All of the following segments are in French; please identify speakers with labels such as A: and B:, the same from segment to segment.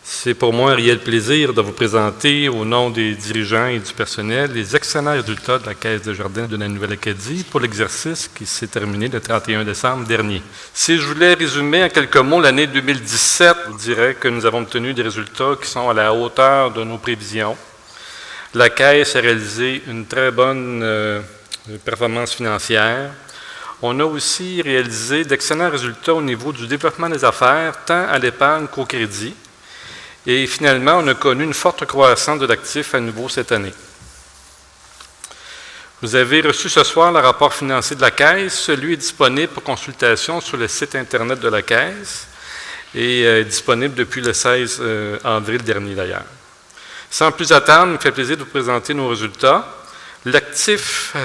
A: C'est pour moi un réel plaisir de vous présenter, au nom des dirigeants et du personnel, les excellents résultats de la Caisse Desjardins de la Nouvelle-Acadie pour l'exercice qui s'est terminé le 31 décembre dernier. Si je voulais résumer en quelques mots l'année 2017, je vous dirais que nous avons obtenu des résultats qui sont à la hauteur de nos prévisions. La Caisse a réalisé une très bonne performance financière. On a aussi réalisé d'excellents résultats au niveau du développement des affaires, tant à l'épargne qu'au crédit. Et finalement, on a connu une forte croissance de l'actif à nouveau cette année. Vous avez reçu ce soir le rapport financier de la Caisse. Celui est disponible pour consultation sur le site Internet de la Caisse et est disponible depuis le 16 avril dernier d'ailleurs. Sans plus attendre, il me fait plaisir de vous présenter nos résultats. L'actif,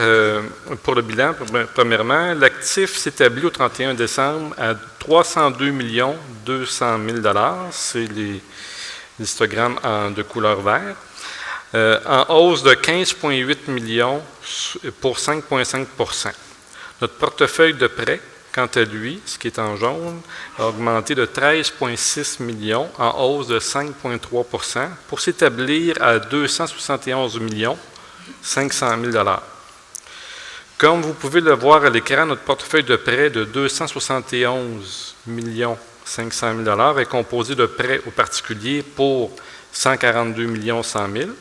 A: pour le bilan, premièrement, l'actif s'établit au 31 décembre à 302 200 000 $. C'est l'histogramme de couleur vert, en hausse de 15,8 millions pour 5,5 %. Notre portefeuille de prêts, quant à lui, ce qui est en jaune, a augmenté de 13,6 millions en hausse de 5,3 % pour s'établir à 271 500 000 $. Comme vous pouvez le voir à l'écran, notre portefeuille de prêts de 271 500 000 $ est composé de prêts aux particuliers pour 142 100 000 $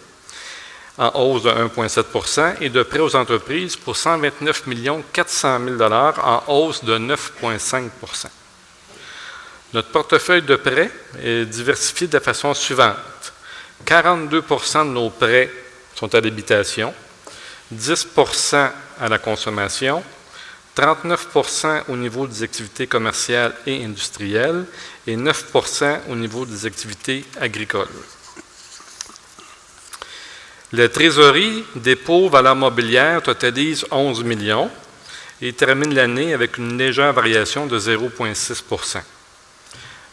A: en hausse de 1,7 % et de prêts aux entreprises pour 129 400 000 $ en hausse de 9,5 %. Notre portefeuille de prêts est diversifié de la façon suivante. 42 % de nos prêts sont à l'habitation, 10 % à la consommation, 39 % au niveau des activités commerciales et industrielles et 9 % au niveau des activités agricoles. La trésorerie, dépôt, valeur mobilière totalise 11 millions et termine l'année avec une légère variation de 0,6 %.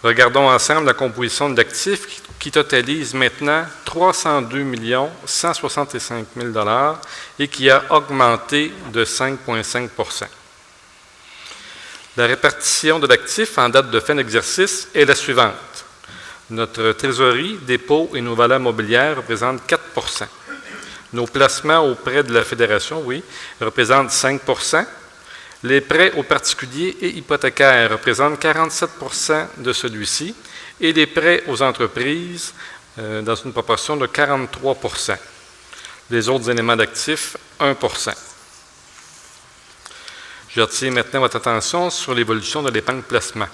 A: Regardons ensemble la composition de l'actif qui totalise maintenant 302 165 000 $ et qui a augmenté de 5,5 %. La répartition de l'actif en date de fin d'exercice est la suivante. Notre trésorerie, dépôt et nos valeurs mobilières représentent 4 %. Nos placements auprès de la Fédération, représentent 5 %. Les prêts aux particuliers et hypothécaires représentent 47 % de celui-ci et les prêts aux entreprises dans une proportion de 43 %. Les autres éléments d'actifs, 1 %. Je retiens maintenant votre attention sur l'évolution de l'épargne placement.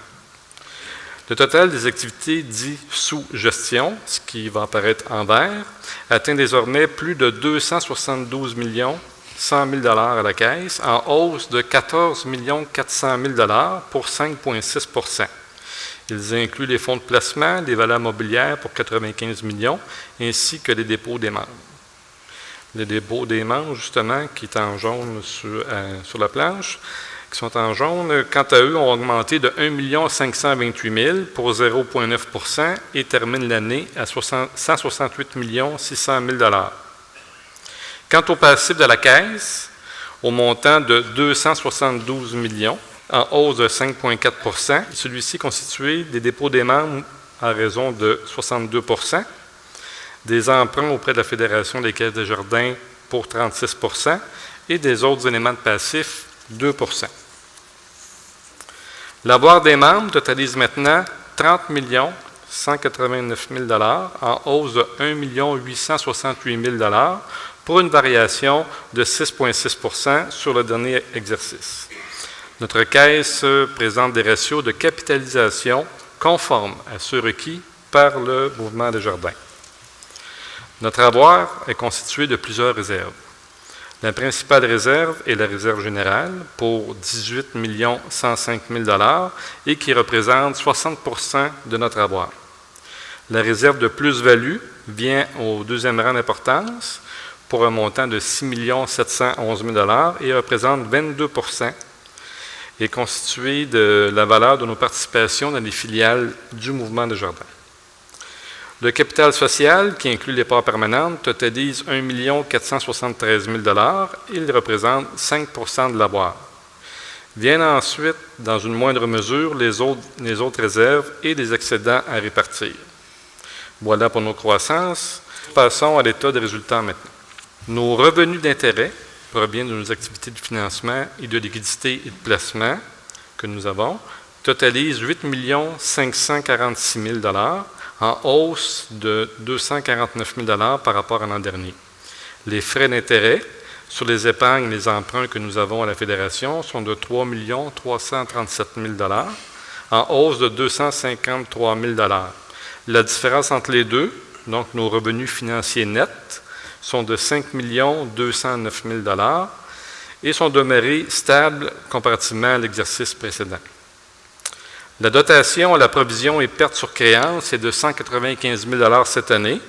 A: Le total des activités dites sous gestion, ce qui va apparaître en vert, atteint désormais plus de 272 100 000 $ à la Caisse, en hausse de 14 400 000 $ pour 5,6 %. Ils incluent les fonds de placement, les valeurs mobilières pour 95 millions, ainsi que les dépôts des membres. Les dépôts des membres, justement, qui est en jaune sur la planche, qui sont en jaune, quant à eux, ont augmenté de 1 528 000 pour 0,9 % et terminent l'année à 168 600 000 $. Quant au passif de la Caisse, au montant de 272 millions, en hausse de 5,4 %, celui-ci constitué des dépôts des membres à raison de 62 %, des emprunts auprès de la Fédération des Caisses Desjardins pour 36 % et des autres éléments de passif, 2 %. L'avoir des membres totalise maintenant 30 189 000 $ en hausse de 1 868 000 $ pour une variation de 6,6 % sur le dernier exercice. Notre Caisse présente des ratios de capitalisation conformes à ceux requis par le mouvement Desjardins. Notre avoir est constitué de plusieurs réserves. La principale réserve est la réserve générale pour 18 105 000 $ et qui représente 60 % de notre avoir. La réserve de plus-value vient au deuxième rang d'importance pour un montant de 6 711 000 $ et représente 22 % est constituée de la valeur de nos participations dans les filiales du mouvement Desjardins. Le capital social, qui inclut les parts permanentes, totalise 1 473 000 $ et il représente 5 % de l'avoir. Viennent ensuite, dans une moindre mesure, les autres réserves et les excédents à répartir. Voilà pour nos croissances. Passons à l'état des résultats maintenant. Nos revenus d'intérêt proviennent de nos activités de financement et de liquidité et de placement que nous avons, totalisent 8 546 000 $ en hausse de 249 000 $ par rapport à l'an dernier. Les frais d'intérêt sur les épargnes et les emprunts que nous avons à la Fédération sont de 3 337 000 $ en hausse de 253 000 $. La différence entre les deux, donc nos revenus financiers nets, sont de 5 209 000 $ et sont demeurés stables comparativement à l'exercice précédent. La dotation à la provision et pertes sur créance est de 195 000 $ cette année,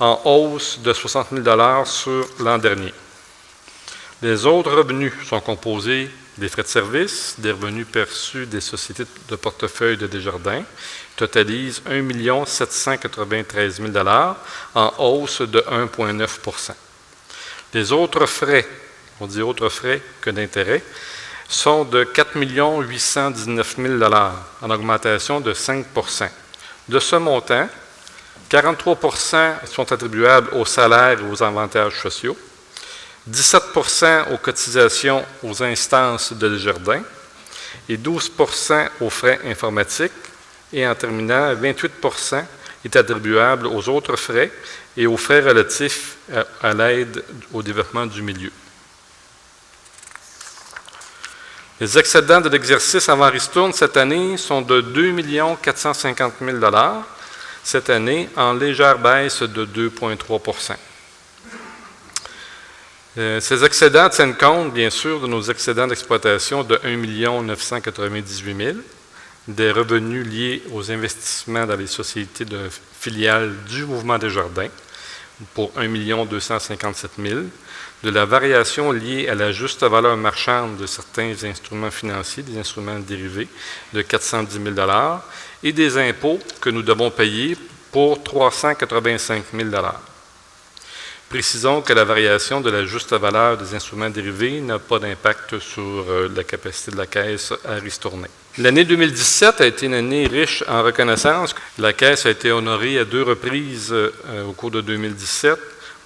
A: en hausse de 60 000 $ sur l'an dernier. Les autres revenus sont composés des frais de service, des revenus perçus des sociétés de portefeuille de Desjardins, totalisent 1 793 000 $ en hausse de 1,9 %. Les autres frais, on dit autres frais que d'intérêt, sont de 4 819 000 $ en augmentation de 5 %. De ce montant, 43 % sont attribuables aux salaires et aux avantages sociaux, 17 % aux cotisations aux instances de Desjardins et 12 % aux frais informatiques. Et en terminant, 28 % est attribuable aux autres frais et aux frais relatifs à l'aide au développement du milieu. Les excédents de l'exercice avant ristourne cette année sont de 2 450 000 $ cette année, en légère baisse de 2,3 %. Ces excédents tiennent compte, bien sûr, de nos excédents d'exploitation de 1 998 000 $, des revenus liés aux investissements dans les sociétés de filiales du Mouvement Desjardins pour 1 257 000 $, de la variation liée à la juste valeur marchande de certains instruments financiers, des instruments dérivés, de 410 000 $ et des impôts que nous devons payer pour 385 000 $. Précisons que la variation de la juste valeur des instruments dérivés n'a pas d'impact sur la capacité de la Caisse à ristourner. L'année 2017 a été une année riche en reconnaissance. La Caisse a été honorée à 2 reprises au cours de 2017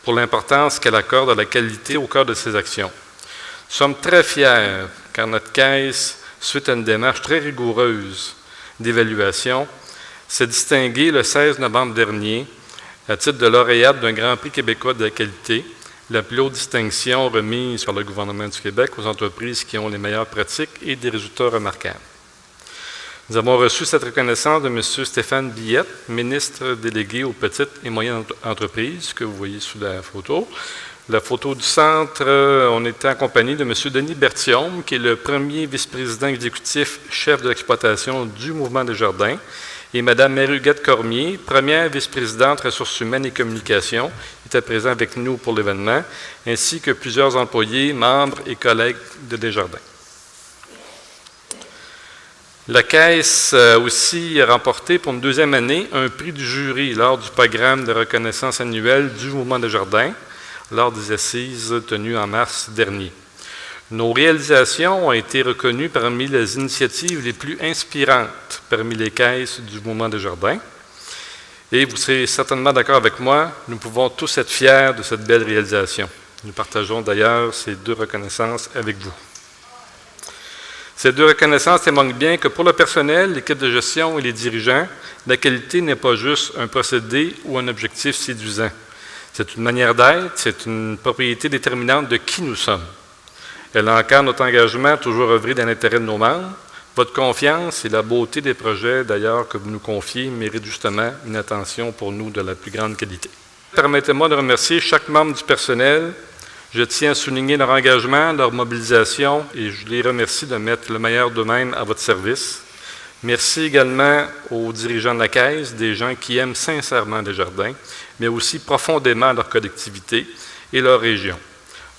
A: pour l'importance qu'elle accorde à la qualité au cœur de ses actions. Nous sommes très fiers car notre Caisse, suite à une démarche très rigoureuse d'évaluation, s'est distinguée le 16 novembre dernier à titre de lauréate d'un Grand Prix québécois de la qualité, la plus haute distinction remise par le gouvernement du Québec aux entreprises qui ont les meilleures pratiques et des résultats remarquables. Nous avons reçu cette reconnaissance de M. Stéphane Billette, ministre délégué aux petites et moyennes entreprises, que vous voyez sous la photo. La photo du centre, on était en compagnie de M. Denis Berthiaume, qui est le premier vice-président exécutif chef de l'exploitation du Mouvement Desjardins, et Mme Marie-Huguette Cormier, première vice-présidente ressources humaines et communications, était présente avec nous pour l'événement, ainsi que plusieurs employés, membres et collègues de Desjardins. La Caisse a aussi remporté pour une 2e année un prix du jury lors du programme de reconnaissance annuel du Mouvement Desjardins, lors des assises tenues en mars dernier. Nos réalisations ont été reconnues parmi les initiatives les plus inspirantes parmi les caisses du Mouvement Desjardins. Et vous serez certainement d'accord avec moi, nous pouvons tous être fiers de cette belle réalisation. Nous partageons d'ailleurs ces 2 reconnaissances avec vous. Ces 2 reconnaissances témoignent bien que pour le personnel, l'équipe de gestion et les dirigeants, la qualité n'est pas juste un procédé ou un objectif séduisant. C'est une manière d'être, c'est une propriété déterminante de qui nous sommes. Elle encadre notre engagement toujours œuvrer dans l'intérêt de nos membres. Votre confiance et la beauté des projets, d'ailleurs, que vous nous confiez, méritent justement une attention pour nous de la plus grande qualité. Permettez-moi de remercier chaque membre du personnel. Je tiens à souligner leur engagement, leur mobilisation, et je les remercie de mettre le meilleur d'eux-mêmes à votre service. Merci également aux dirigeants de la Caisse, des gens qui aiment sincèrement Desjardins, mais aussi profondément leur collectivité et leur région.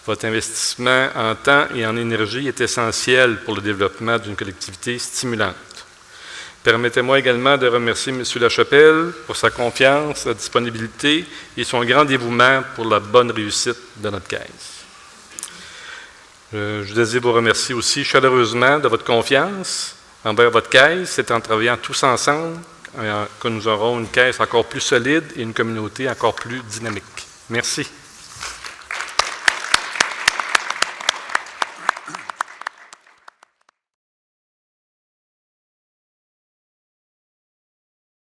A: Votre investissement en temps et en énergie est essentiel pour le développement d'une collectivité stimulante. Permettez-moi également de remercier M. Lachapelle pour sa confiance, sa disponibilité et son grand dévouement pour la bonne réussite de notre Caisse. Je désire vous remercier aussi chaleureusement de votre confiance envers votre Caisse. C'est en travaillant tous ensemble, que nous aurons une caisse encore plus solide et une communauté encore plus dynamique. Merci.